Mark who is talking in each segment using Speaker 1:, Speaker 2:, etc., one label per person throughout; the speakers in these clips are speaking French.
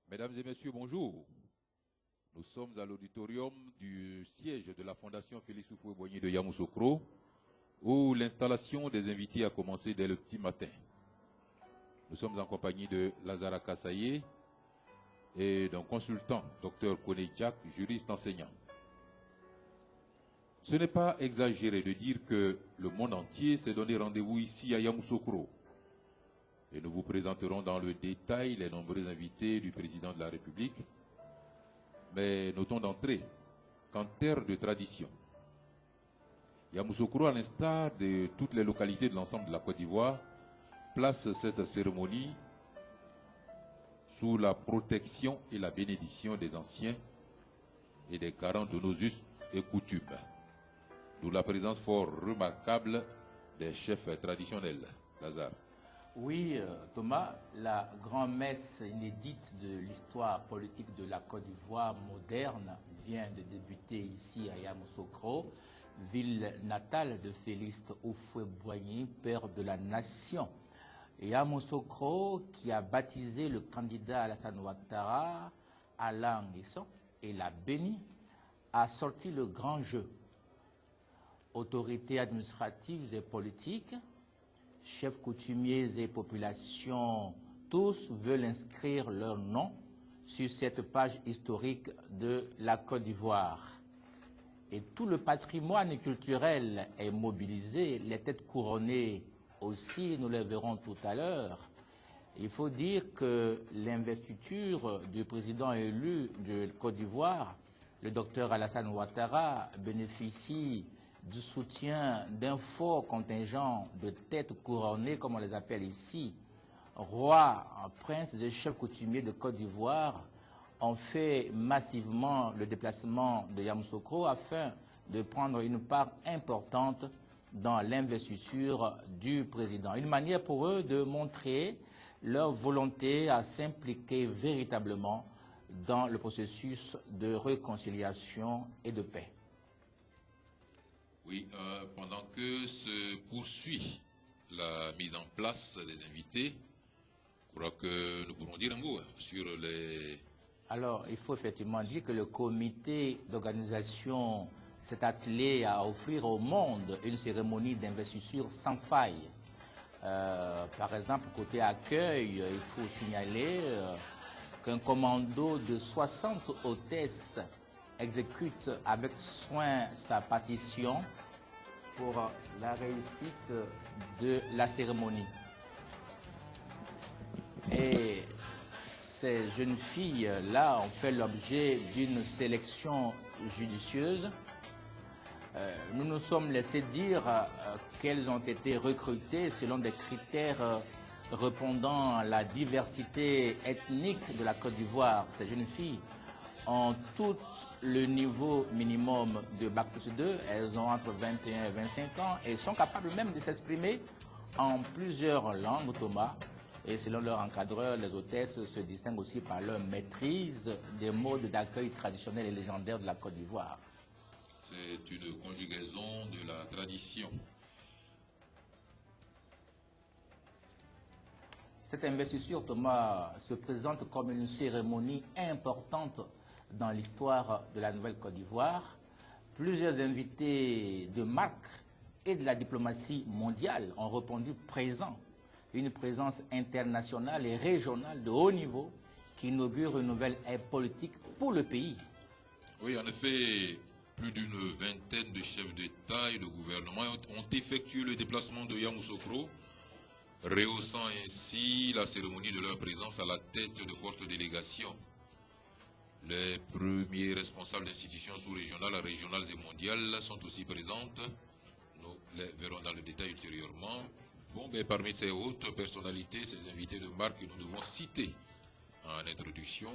Speaker 1: Mesdames et messieurs, bonjour. Nous sommes à l'auditorium du siège de la Fondation Félix Houphouët-Boigny de Yamoussoukro, où l'installation des invités a commencé dès le petit matin. Nous sommes en compagnie de Lazara Kassaye et d'un consultant, Dr Koné Diak, juriste enseignant. Ce n'est pas exagéré de dire que le monde entier s'est donné rendez-vous ici à Yamoussoukro. Et nous vous présenterons dans le détail les nombreux invités du président de la République. Mais notons d'entrée qu'en terre de tradition, Yamoussoukro, à l'instar de toutes les localités de l'ensemble de la Côte d'Ivoire, place cette cérémonie sous la protection et la bénédiction des anciens et des garants de nos us et coutumes. D'où la présence fort remarquable des chefs traditionnels. Lazare.
Speaker 2: Oui, Thomas, la grand-messe inédite de l'histoire politique de la Côte d'Ivoire moderne vient de débuter ici à Yamoussoukro, ville natale de Félix Houphouët-Boigny, père de la nation. Yamoussoukro, qui a baptisé le candidat Alassane Ouattara, Alain Guesson, et l'a béni, a sorti le grand jeu. Autorités administratives et politiques, chefs coutumiers et populations, tous veulent inscrire leur nom sur cette page historique de la Côte d'Ivoire. Et tout le patrimoine culturel est mobilisé, les têtes couronnées aussi, nous les verrons tout à l'heure. Il faut dire que l'investiture du président élu de Côte d'Ivoire, le docteur Alassane Ouattara, bénéficie du soutien d'un fort contingent de têtes couronnées, comme on les appelle ici. Rois, princes et chefs coutumiers de Côte d'Ivoire ont fait massivement le déplacement de Yamoussoukro afin de prendre une part importante dans l'investiture du président. Une manière pour eux de montrer leur volonté à s'impliquer véritablement dans le processus de réconciliation et de paix.
Speaker 1: Oui, pendant que se poursuit la mise en place des invités, je crois que nous pourrons dire un mot sur les...
Speaker 2: Alors, il faut effectivement dire que le comité d'organisation s'est attelé à offrir au monde une cérémonie d'investiture sans faille. Par exemple, côté accueil, il faut signaler qu'un commando de 60 hôtesses exécute avec soin sa partition pour la réussite de la cérémonie. Et ces jeunes filles-là ont fait l'objet d'une sélection judicieuse. Nous nous sommes laissés dire qu'elles ont été recrutées selon des critères répondant à la diversité ethnique de la Côte d'Ivoire. Ces jeunes filles ont tout le niveau minimum de Bac plus 2, elles ont entre 21 et 25 ans et sont capables même de s'exprimer en plusieurs langues, Thomas. Et selon leur encadreur, les hôtesses se distinguent aussi par leur maîtrise des modes d'accueil traditionnels et légendaires de la Côte d'Ivoire.
Speaker 1: C'est une conjugaison de la tradition.
Speaker 2: Cette investiture, Thomas, se présente comme une cérémonie importante dans l'histoire de la Nouvelle-Côte d'Ivoire. Plusieurs invités de marque et de la diplomatie mondiale ont répondu présents. Une présence internationale et régionale de haut niveau qui inaugure une nouvelle ère politique pour le pays.
Speaker 1: Oui, en effet, plus d'une vingtaine de chefs d'État et de gouvernement ont effectué le déplacement de Yamoussoukro, rehaussant ainsi la cérémonie de leur présence à la tête de fortes délégations. Les premiers responsables d'institutions sous-régionales, régionales et mondiales sont aussi présentes. Nous les verrons dans le détail ultérieurement. Bon, mais parmi ces hautes personnalités, ces invités de marque que nous devons citer en introduction,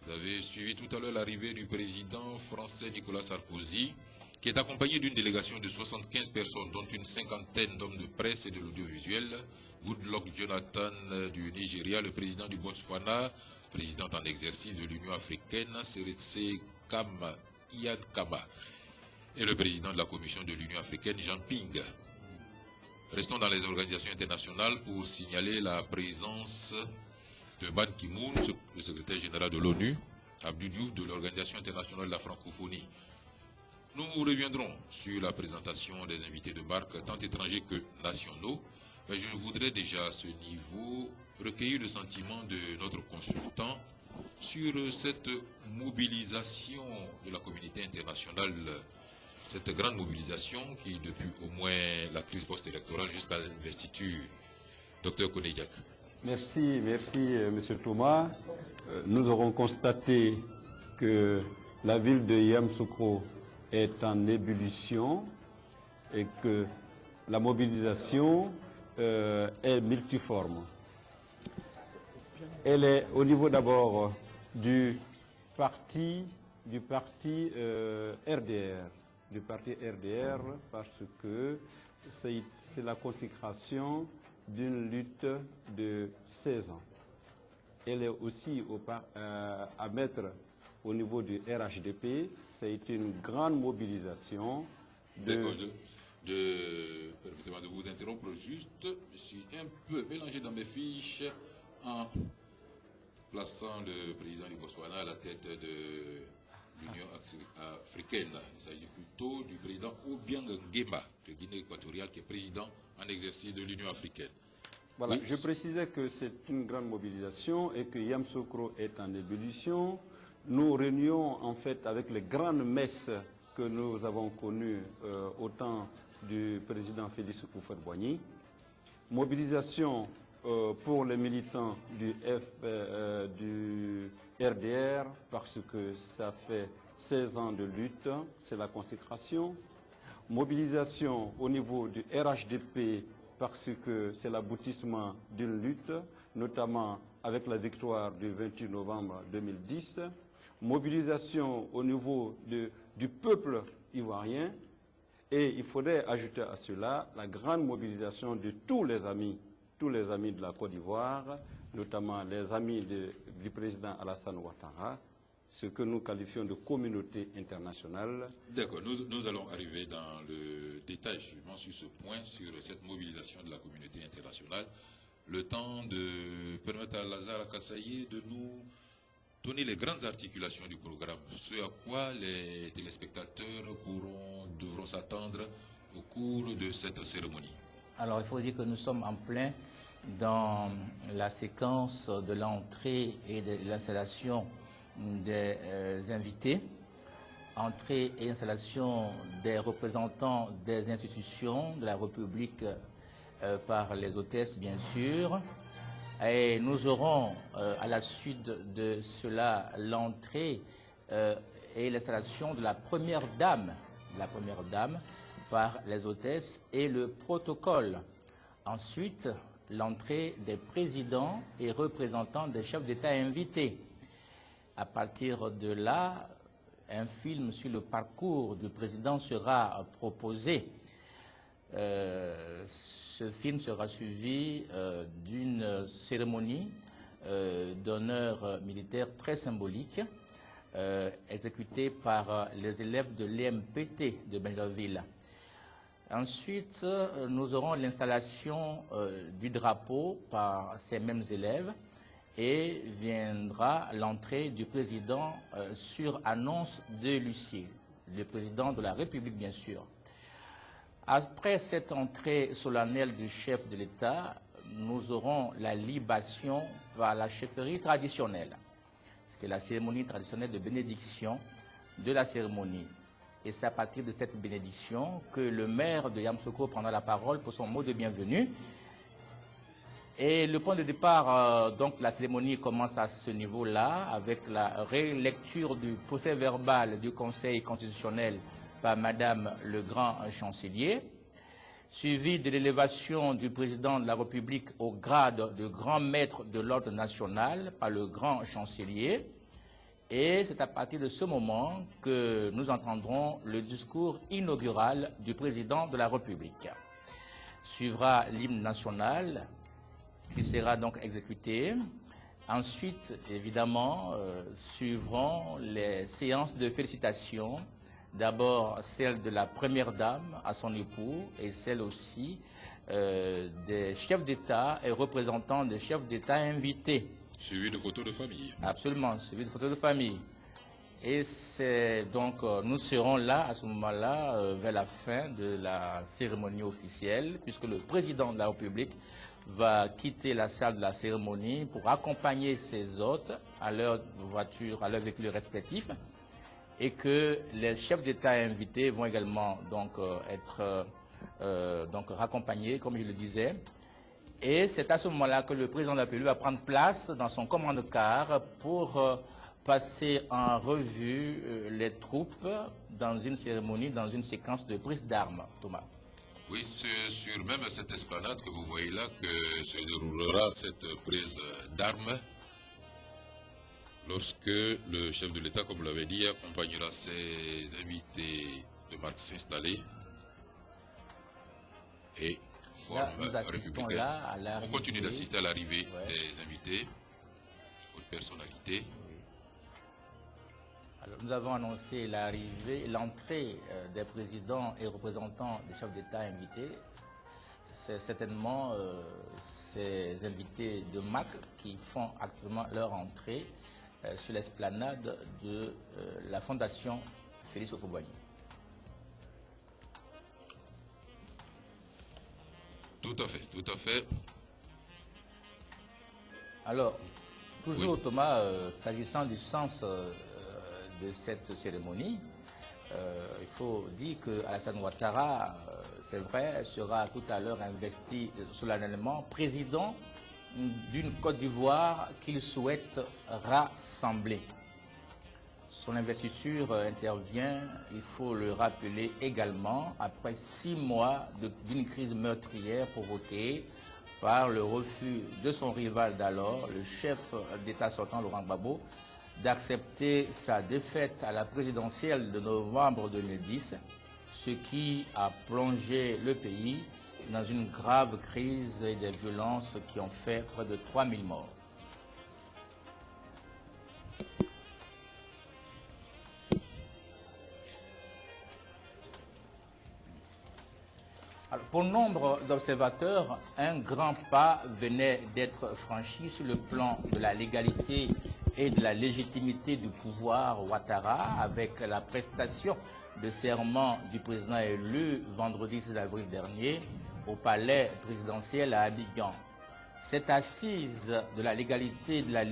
Speaker 1: vous avez suivi tout à l'heure l'arrivée du président français Nicolas Sarkozy, qui est accompagné d'une délégation de 75 personnes, dont une cinquantaine d'hommes de presse et de l'audiovisuel. Goodluck Jonathan du Nigeria, le président du Botswana, présidente en exercice de l'Union africaine, Seretse Iyad Kama, et le président de la Commission de l'Union africaine, Jean Ping. Restons dans les organisations internationales pour signaler la présence de Ban Ki-moon, le secrétaire général de l'ONU, Abdou Diouf de l'Organisation internationale de la francophonie. Nous reviendrons sur la présentation des invités de marque, tant étrangers que nationaux, mais je voudrais déjà à ce niveau recueillir le sentiment de notre consultant sur cette mobilisation de la communauté internationale, cette grande mobilisation qui, depuis au moins la crise post-électorale jusqu'à l'investiture. Docteur Konediak.
Speaker 3: Merci, Monsieur Thomas. Nous aurons constaté que la ville de Yamoussoukro est en ébullition et que la mobilisation est multiforme. Elle est au niveau d'abord du parti RDR, parce que c'est la consécration d'une lutte de 16 ans. Elle est aussi à mettre au niveau du RHDP, c'est une grande mobilisation.
Speaker 1: Permettez-moi de vous interrompre juste, je suis un peu mélangé dans mes fiches en plaçant le président du Botswana à la tête de l'Union africaine. Il s'agit plutôt du président Obiang Nguema de Guinée équatoriale qui est président en exercice de l'Union africaine.
Speaker 3: Voilà,
Speaker 1: oui.
Speaker 3: Je précisais que c'est une grande mobilisation et que Yamoussoukro est en ébullition. Nous réunions en fait avec les grandes messes que nous avons connues au temps du président Félix Houphouët-Boigny. Mobilisation pour les militants du RDR parce que ça fait 16 ans de lutte, c'est la consécration. Mobilisation au niveau du RHDP parce que c'est l'aboutissement d'une lutte, notamment avec la victoire du 28 novembre 2010. Mobilisation au niveau du peuple ivoirien. Et il faudrait ajouter à cela la grande mobilisation de tous les amis de la Côte d'Ivoire, notamment les amis du président Alassane Ouattara, ce que nous qualifions de communauté internationale.
Speaker 1: D'accord, nous allons arriver dans le détail justement sur ce point, sur cette mobilisation de la communauté internationale. Le temps de permettre à Lazare Kassaye de nous donner les grandes articulations du programme, ce à quoi les téléspectateurs devront s'attendre au cours de cette cérémonie.
Speaker 2: Alors, il faut dire que nous sommes en plein dans la séquence de l'entrée et de l'installation des invités, entrée et installation des représentants des institutions de la République par les hôtesses, bien sûr. Et nous aurons, à la suite de cela, l'entrée et l'installation de la première dame par les hôtesses et le protocole. Ensuite, l'entrée des présidents et représentants des chefs d'État invités. À partir de là, un film sur le parcours du président sera proposé. Ce film sera suivi d'une cérémonie d'honneur militaire très symbolique exécutée par les élèves de l'EMPT de Benjerville. Ensuite, nous aurons l'installation du drapeau par ces mêmes élèves et viendra l'entrée du président sur annonce de l'huissier, le président de la République, bien sûr. Après cette entrée solennelle du chef de l'État, nous aurons la libation par la chefferie traditionnelle, ce qui est la cérémonie traditionnelle de bénédiction de la cérémonie. Et c'est à partir de cette bénédiction que le maire de Yamoussoukro prendra la parole pour son mot de bienvenue. Et le point de départ, donc la cérémonie commence à ce niveau-là, avec la rélecture du procès verbal du Conseil constitutionnel par Madame le Grand Chancelier, suivi de l'élévation du président de la République au grade de grand maître de l'ordre national par le Grand Chancelier. Et c'est à partir de ce moment que nous entendrons le discours inaugural du président de la République. Suivra l'hymne national qui sera donc exécuté. Ensuite, évidemment, suivront les séances de félicitations. D'abord celle de la première dame à son époux et celle aussi des chefs d'État et représentants des chefs d'État invités.
Speaker 1: Suivi de photos de famille.
Speaker 2: Absolument, suivi de photos de famille. Et c'est donc, nous serons là, à ce moment-là, vers la fin de la cérémonie officielle, puisque le président de la République va quitter la salle de la cérémonie pour accompagner ses hôtes à leur voiture, à leur véhicule respectif, et que les chefs d'État invités vont également donc être raccompagnés, comme je le disais. Et c'est à ce moment-là que le président de la République va prendre place dans son commande-car pour passer en revue les troupes dans une cérémonie, dans une séquence de prise d'armes. Thomas.
Speaker 1: Oui, c'est sur même cette esplanade que vous voyez là que se déroulera cette prise d'armes lorsque le chef de l'État, comme vous l'avez dit, accompagnera ses invités de marque s'installer et forme républicaine.
Speaker 2: Là,
Speaker 1: on continue d'assister à l'arrivée des invités, aux personnalités.
Speaker 2: Alors, nous avons annoncé l'entrée des présidents et représentants des chefs d'État invités. C'est certainement ces invités de MAC qui font actuellement leur entrée sur l'esplanade de la Fondation Félix Houphouët-Boigny.
Speaker 1: Tout à fait, tout à fait.
Speaker 2: Alors, toujours Thomas, s'agissant du sens de cette cérémonie, il faut dire qu'Alassane Ouattara, c'est vrai, sera tout à l'heure investi solennellement président d'une Côte d'Ivoire qu'il souhaite rassembler. Son investiture intervient, il faut le rappeler également, après 6 mois d'une crise meurtrière provoquée par le refus de son rival d'alors, le chef d'État sortant Laurent Gbagbo, d'accepter sa défaite à la présidentielle de novembre 2010, ce qui a plongé le pays dans une grave crise et des violences qui ont fait près de 3000 morts. Alors, pour nombre d'observateurs, un grand pas venait d'être franchi sur le plan de la légalité et de la légitimité du pouvoir Ouattara avec la prestation de serment du président élu vendredi 6 avril dernier au palais présidentiel à Abidjan. Cette assise de la légalité et de la légitimité